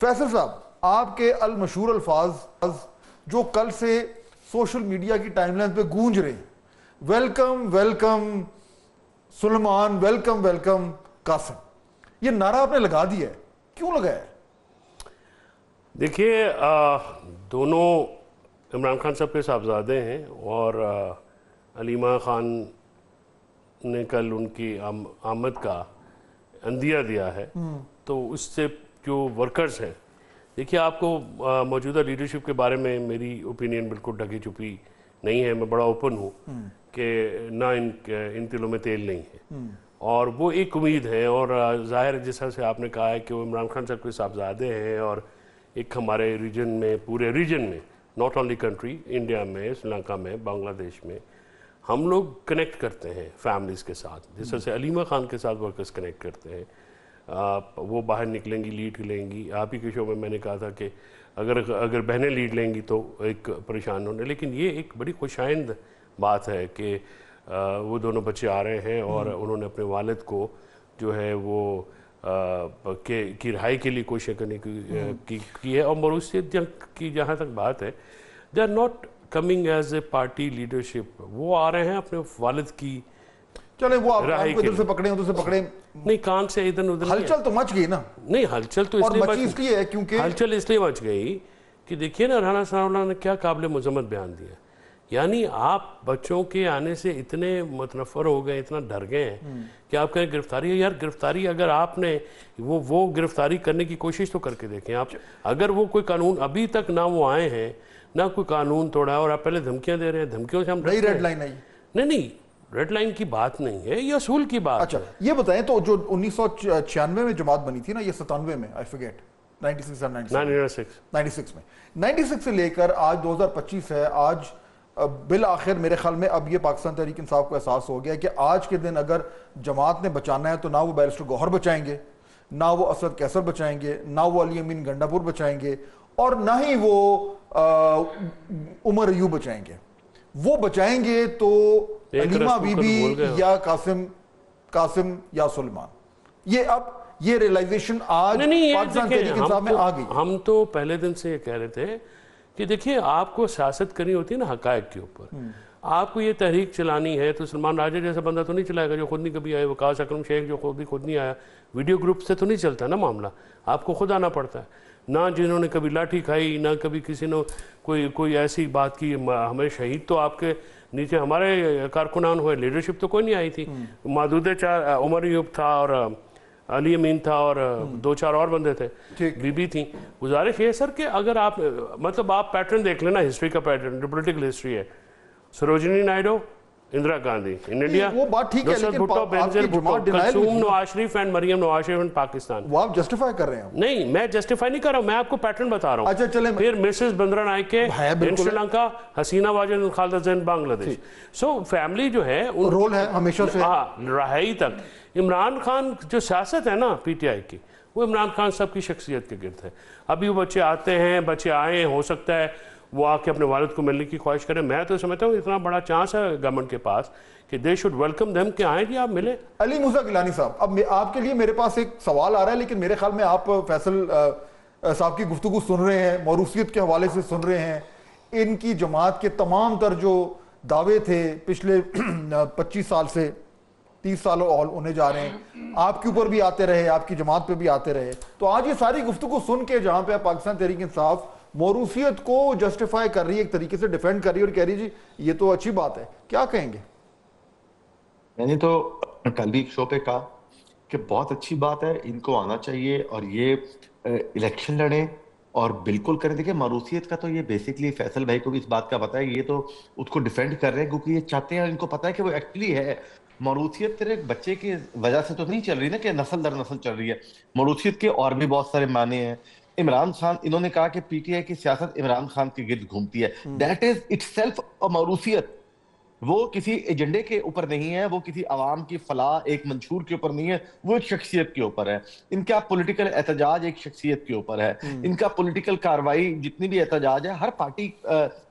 فیصل صاحب، آپ کے المشہور الفاظ جو کل سے سوشل میڈیا کی ٹائم لائن پہ گونج رہے ہیں، ویلکم ویلکم سلیمان، ویلکم ویلکم قاسم، یہ نعرہ آپ نے لگا دیا ہے، کیوں لگایا ہے؟ دیکھیے، دونوں عمران خان صاحب کے صاحبزادے ہیں اور علیمہ خان نے کل ان کی آمد کا عندیہ دیا ہے، تو اس سے جو ورکرز ہیں، دیکھیے آپ کو موجودہ لیڈرشپ کے بارے میں میری اوپینین بالکل ڈھکی چھپی نہیں ہے، میں بڑا اوپن ہوں کہ نہ ان دلوں میں تیل نہیں ہے، اور وہ ایک امید ہے، اور ظاہر جیسا سے آپ نے کہا ہے کہ وہ عمران خان صاحب کے صاحبزادے ہیں، اور ایک ہمارے ریجن میں، پورے ریجن میں، ناٹ اونلی کنٹری، انڈیا میں، سری لنکا میں، بنگلہ دیش میں ہم لوگ کنیکٹ کرتے ہیں فیملیز کے ساتھ، جس طرح سے علیمہ خان کے ساتھ ورکرز کنیکٹ کرتے ہیں۔ وہ باہر نکلیں گی، لیڈ لیں گی، آپ ہی کے شو میں میں نے کہا تھا کہ اگر بہنیں لیڈ لیں گی تو ایک پریشان ہونے، لیکن یہ ایک بڑی خوشائند بات ہے کہ وہ دونوں بچے آ رہے ہیں اور انہوں نے اپنے والد کو جو ہے وہ کی رہائی کے لیے کوشش کرنے کی ہے، اور موروثیت کی جہاں تک بات ہے، they are not coming as a party leadership, وہ آ رہے ہیں اپنے والد کی چلیں وہ آپ ادھر سے پکڑیں ادھر سے پکڑیں، نہیں کان سے ادھر ادھر ہلچل تو مچ گئی نا، نہیں ہلچل تو اور مچی اس لیے ہے کیونکہ ہلچل اس لیے مچ گئی کہ دیکھیے نا، رانا ثناء اللہ نے کیا قابل مذمت بیان دیا، یعنی آپ بچوں کے آنے سے اتنے متنفر ہو گئے، اتنا ڈر گئے ہیں کہ آپ کہیں گرفتاری ہے، یار گرفتاری اگر آپ نے وہ گرفتاری کرنے کی کوشش تو کر کے دیکھیں آپ، اگر وہ کوئی قانون ابھی تک نہ وہ آئے ہیں، نہ کوئی قانون توڑا ہے، اور آپ پہلے دھمکیاں دے رہے ہیں، دھمکیوں سے ہم نئی ریڈ لائن آئی، نہیں ریڈ لائن کی بات نہیں ہے، یہ اصول کی بات ہے۔ اچھا یہ بتائیں تو جو 1996 میں جماعت بنی تھی نا، یہ 97 میں، آئی فرگیٹ 96 میں 96 سے لے کر آج 2025 ہے، آج بالآخر میرے خیال میں اب یہ پاکستان تحریک انصاف کو احساس ہو گیا کہ آج کے دن اگر جماعت نے بچانا ہے تو نہ وہ بیرسٹر گوہر بچائیں گے، نہ وہ اسد کیسر بچائیں گے، نہ وہ علی امین گنڈا پور بچائیں گے، اور نہ ہی وہ عمر ایوب بچائیں گے۔ وہ بچائیں گے تو علیمہ بی بی یا قاسم یا سلیمان۔ یہ اب یہ ریلائزیشن آج پاکستان تحریک انصاف میں آ گئی۔ ہم تو پہلے دن سے یہ کہہ رہے تھے کہ دیکھیے آپ کو سیاست کرنی ہوتی ہے نا حقائق کے اوپر، آپ کو یہ تحریک چلانی ہے تو سلمان راجہ جیسا بندہ تو نہیں چلائے گا جو خود نہیں کبھی آئے، وقاص اکرم شیخ جو خود نہیں آیا، ویڈیو گروپ سے تو نہیں چلتا نا معاملہ، آپ کو خود آنا پڑتا ہے، نہ جنہوں نے کبھی لاٹھی کھائی، نہ کبھی کسی نے کوئی ایسی بات کی، ہمیں شہید تو آپ کے نیچے ہمارے کارکنان ہوئے، لیڈرشپ تو کوئی نہیں آئی تھی، محدود چار عمر ایوب تھا اور علی امین تھا اور 2-4 اور بندے تھے، بی بی تھیں۔ گزارش یہ سر کہ اگر آپ مطلب آپ پیٹرن دیکھ لینا، ہسٹری کا پیٹرن جو پولیٹیکل ہسٹری ہے، سروجنی نائیڈو، اندرا گاندھی ان انڈیا، وہ بات ٹھیک ہے جوسف لیکن بھٹو، بینظیر بھٹو، کلثوم نواز شریف اینڈ مریم نواز شریف ان پاکستان۔ وہ آپ جسٹیفائی کر رہے ہیں؟ نہیں میں جسٹیفائی نہیں کر رہا ہوں، میں آپ کو پیٹرن بتا رہا ہوں۔ اچھا چلیں، پھر مسز بندرا نائکے ان سری لنکا، حسینہ واجد خالدہ زین بنگلہ دیش، سو فیملی جو ہے رول ہے ہمیشہ سے رہائی تک۔ عمران خان جو سیاست ہے نا پی ٹی آئی کی، وہ عمران خان صاحب کی شخصیت کے گرد ہے۔ ابھی وہ بچے آتے ہیں، بچے آئے، ہو سکتا ہے وہ آ کے اپنے والد کو ملنے کی خواہش کریں، میں تو سمجھتا ہوں اتنا بڑا چانس ہے گورنمنٹ کے پاس کہ دے شوڈ ویلکم دیم کہ آئیں جی آپ ملیں۔ علی موسیٰ گیلانی صاحب، اب آپ کے لیے میرے پاس ایک سوال آ رہا ہے، لیکن میرے خیال میں آپ فیصل صاحب کی گفتگو سن رہے ہیں، موروثیت کے حوالے سے سن رہے ہیں، ان کی جماعت کے تمام تر جو دعوے تھے پچھلے 25 سال سے 30 سال اور ہونے جا رہے ہیں، آپ کے اوپر بھی آتے رہے، آپ کی جماعت پہ بھی آتے رہے، تو آج یہ ساری گفتگو سن کے جہاں پہ پاکستان تحریک انصاف موروثیت کو جسٹیفائی کر رہی ہے، ایک طریقے سے ڈیفینڈ کر رہی ہے اور کہہ رہی جی یہ تو اچھی بات ہے، کیا کہیں گے؟ میں نے تو کل بھی ایک شو پہ کہا کہ بہت اچھی بات ہے، ان کو آنا چاہیے اور یہ الیکشن لڑیں اور بالکل کریں۔ دیکھیں موروثیت کا تو یہ بیسکلی فیصل بھائی کو بھی اس بات کا پتہ ہے، یہ تو اس کو ڈیفینڈ کر رہے ہیں کیونکہ یہ چاہتے ہیں اور ان کو پتہ ہے کہ وہ ایکچولی ہے۔ موروثیت تیرے بچے کی وجہ سے تو نہیں چل رہی نا کہ نسل در نسل چل رہی ہے، موروثیت کے اور بھی بہت سارے معنی ہیں۔ عمران خان، انہوں نے کہا کہ پی ٹی آئی کی سیاست عمران خان کے گرد گھومتی ہے، دیٹ از اٹ سیلف موروثیت۔ وہ کسی ایجنڈے کے اوپر نہیں ہے، وہ کسی عوام کی فلاح ایک منشور کے اوپر نہیں ہے، وہ ایک شخصیت کے اوپر ہے۔ ان کا پولیٹیکل احتجاج ایک شخصیت کے اوپر ہے، ان کا پولیٹیکل کاروائی جتنی بھی احتجاج ہے، ہر پارٹی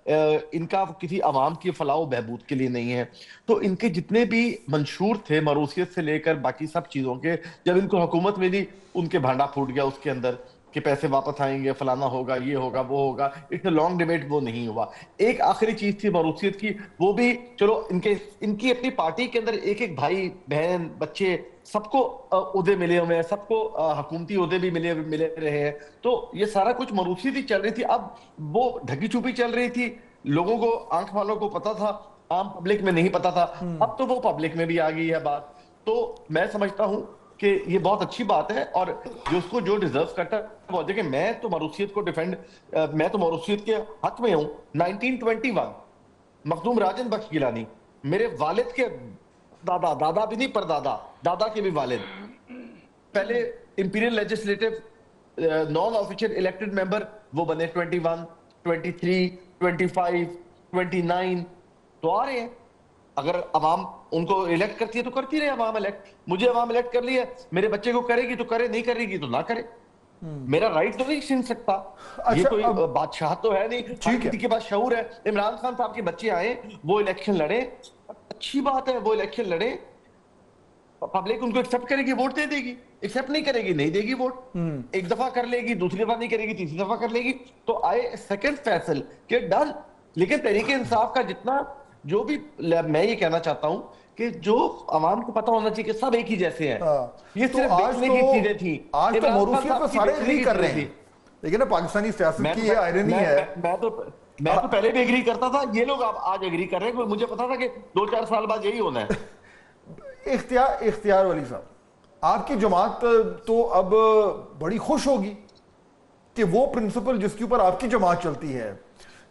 ان کا کسی عوام کی فلاح و بہبود کے لیے نہیں ہے۔ تو ان کے جتنے بھی منشور تھے موروثیت سے لے کر باقی سب چیزوں کے، جب ان کو حکومت ملی ان کے بھانڈا پھوٹ گیا اس کے اندر، کہ پیسے واپس آئیں گے، فلانا ہوگا، یہ ہوگا، وہ ہوگا. اٹس اے لانگ ڈیبیٹ، وہ نہیں ہوا. ایک آخری چیز تھی موروثیت کی، وہ بھی چلو ان کی اپنی پارٹی کے اندر ایک ایک بھائی بہن بچے سب کو عہدے ملے ہوئے ہیں، سب کو حکومتی عہدے بھی ملے رہے ہیں. تو یہ سارا کچھ موروثیت ہی چل رہی تھی. اب وہ ڈھکی چھپی چل رہی تھی، لوگوں کو، آنکھ والوں کو پتا تھا، عام پبلک میں نہیں پتا تھا. اب تو وہ پبلک میں بھی آ گئی ہے بات. تو میں سمجھتا ہوں کہ یہ بہت اچھی بات ہے، اور جو اس کو جو ڈیزرو کرتا ہے وہ. دیکھیں میں تو موروثیت کو میں تو موروثیت کے حق میں ہوں. 1921 مخدوم راجن بخش گیلانی، میرے والد کے دادا بھی نہیں، پردادا، دادا کے بھی والد، پہلے imperial legislative non official elected member وہ بنے. 21 23 25 29 تو آ رہے ہیں. اگر عوام ان کو الیکٹ کرتی ہے تو کرتی رہے عوام الیکٹ. مجھے عوام الیکٹ کر لیا، میرے بچے کو کرے گی تو کرے، نہیں کرے گی تو نہ کرے. میرا رائٹ تو نہیں چھین سکتا. یہ کوئی بادشاہ تو ہے نہیں، ہر کسی کے پاس شعور ہے. عمران خان صاحب کے بچے آئے، وہ الیکشن لڑے، اچھی بات ہے، وہ الیکشن لڑے. پبلک ان کو ایکسپٹ کرے گی، ووٹ دے دے گی. ایکسپٹ نہیں کرے گی، نہیں دے گی ووٹ. ایک دفعہ کر لے گی، دوسری دفعہ نہیں کرے گی، تیسری دفعہ کر لے گی. تو آئے سیکنڈ فیصل کہ ڈن. لیکن تحریک انصاف کا جتنا جو بھی، میں یہ کہنا چاہتا ہوں کہ جو عوام کو پتا ہونا چاہیے کہ سب ایک ہی جیسے ہیں. یہ صرف بیچنے کی چیزیں تھیں. آج تو موروثیت پہ سارے اگری کر رہے ہیں، لیکن پاکستانی سیاست کی یہ آئرنی ہے. میں تو پہلے بھی اگری کرتا تھا، یہ لوگ آج اگری کر رہے ہیں. مجھے پتا تھا کہ 2-4 سال بعد یہی ہونا ہے. اختیار ولی صاحب، آپ کی جماعت تو اب بڑی خوش ہوگی کہ وہ پرنسپل جس کے اوپر آپ کی جماعت چلتی ہے،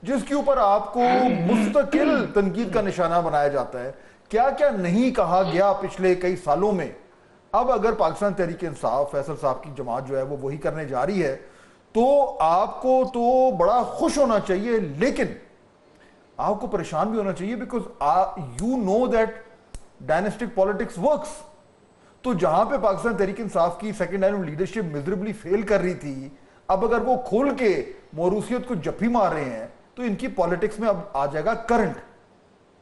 جس کے اوپر آپ کو مستقل تنقید کا نشانہ بنایا جاتا ہے، کیا کیا نہیں کہا گیا پچھلے کئی سالوں میں، اب اگر پاکستان تحریک انصاف، فیصل صاحب کی جماعت جو ہے وہ وہی کرنے جا رہی ہے، تو آپ کو تو بڑا خوش ہونا چاہیے، لیکن آپ کو پریشان بھی ہونا چاہیے، because you know that dynastic politics works. تو جہاں پہ پاکستان تحریک انصاف کی second line leadership miserably fail کر رہی تھی، اب اگر وہ کھول کے موروثیت کو جپھی مار رہے ہیں تو ان کی پالیٹکس میں اب آ جائے گا کرنٹ،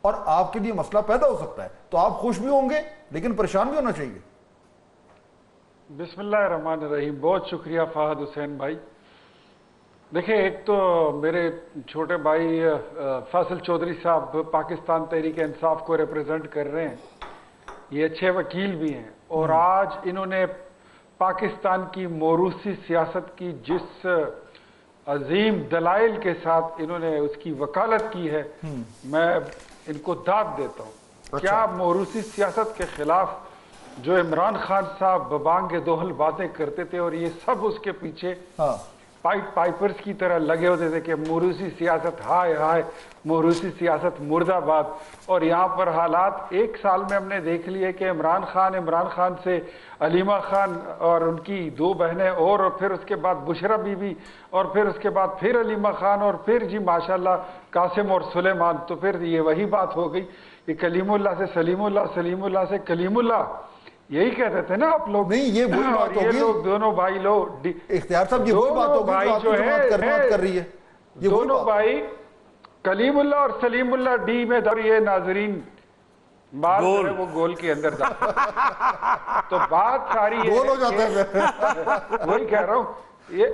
اور آپ کے لیے مسئلہ پیدا ہو سکتا ہے. تو آپ خوش بھی ہوں گے لیکن پریشان بھی ہونا چاہیے. بسم اللہ الرحمن الرحیم. بہت شکریہ فہد حسین بھائی. دیکھیں، ایک تو میرے چھوٹے بھائی فیصل چودھری صاحب پاکستان تحریک انصاف کو ریپرزینٹ کر رہے ہیں، یہ اچھے وکیل بھی ہیں، اور آج انہوں نے پاکستان کی موروثی سیاست کی جس عظیم دلائل کے ساتھ انہوں نے اس کی وکالت کی ہے، میں ان کو داد دیتا ہوں. کیا موروثی سیاست کے خلاف جو عمران خان صاحب ببانگ دوہل باتیں کرتے تھے، اور یہ سب اس کے پیچھے پائپرز کی طرح لگے ہوتے تھے کہ موروثی سیاست ہائے ہائے، موروثی سیاست مرد آباد. اور یہاں پر حالات 1 سال میں ہم نے دیکھ لیے کہ عمران خان سے علیمہ خان اور ان کی 2 بہنیں، اور پھر اس کے بعد بشرا بی بی، اور پھر اس کے بعد پھر علیمہ خان، اور پھر جی ماشاءاللہ قاسم اور سلیمان. تو پھر یہ وہی بات ہو گئی کہ کلیم اللہ سے سلیم اللہ، سلیم اللہ سے کلیم اللہ. یہی کہتے تھے نا آپ لوگ. نہیں، یہ وہی بات ہوگی. یہ لوگ دونوں بھائی لوگ اختیار صاحب، یہ وہی بات ہوگی جو آپ کی جماعت کر رہی ہے. دونوں بھائی کلیم اللہ اور سلیم اللہ ڈی میں یہ ناظرین بات ہے وہ گول کے اندر جاتا ہے. تو بات ساری گول ہو جاتا ہے. وہی کہہ رہا ہوں. یہ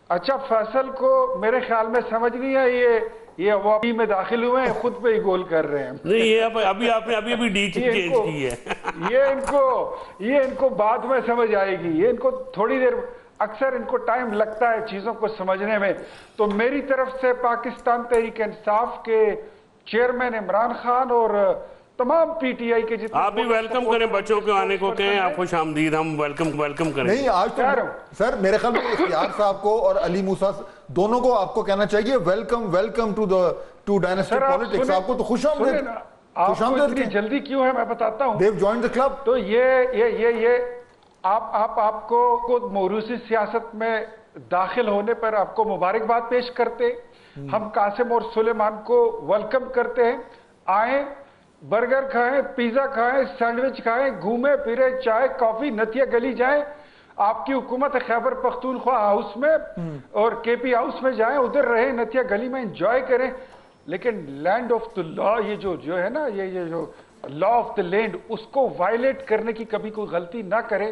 اچھا، فیصل کو میرے خیال میں سمجھ نہیں ہے، یہ عوامی میں داخل ہوئے ہیں، خود پہ ہی گول کر رہے ہیں. نہیں، یہ ابھی آپ نے ابھی ڈی چینج کی ہے. یہ ان کو بعد میں سمجھ آئے گی. یہ ان کو تھوڑی دیر، اکثر ان کو ٹائم لگتا ہے چیزوں کو سمجھنے میں. تو میری طرف سے پاکستان تحریک انصاف کے چیئرمین عمران خان اور تمام پی ٹی آئی کے جتنے، آپ بھی ویلکم کریں، بچوں کے آنے کو کہیں، آپ خوش آمدید، ہم ویلکم کریں. نہیں، آج تو سر میرے خیال میں اختیار صاحب کو اور علی موسیٰ دونوں کو آپ کو کہنا چاہیے ویلکم ٹو ڈائنسٹک پالیٹکس. آپ کو تو خوش آمدید. آپ کو اتنی جلدی کیوں ہے میں بتاتا ہوں. They've joined the club. تو یہ آپ کو موروثی سیاست میں داخل ہونے پر آپ کو مبارکباد پیش کرتے. ہم قاسم اور سلیمان کو ویلکم کرتے ہیں. آئیں، برگر کھائیں، پیزا کھائیں، سینڈوچ کھائیں، گھومیں پھریں، چائے کافی نتیہ گلی جائیں. آپ کی حکومت خیبر پختونخوا ہاؤس میں اور کے پی ہاؤس میں جائیں، ادھر رہیں، نتیہ گلی میں انجوائے کریں. لیکن لینڈ آف دا لا، یہ جو ہے نا، یہ جو لا آف دا لینڈ، اس کو وائلیٹ کرنے کی کبھی کوئی غلطی نہ کرے.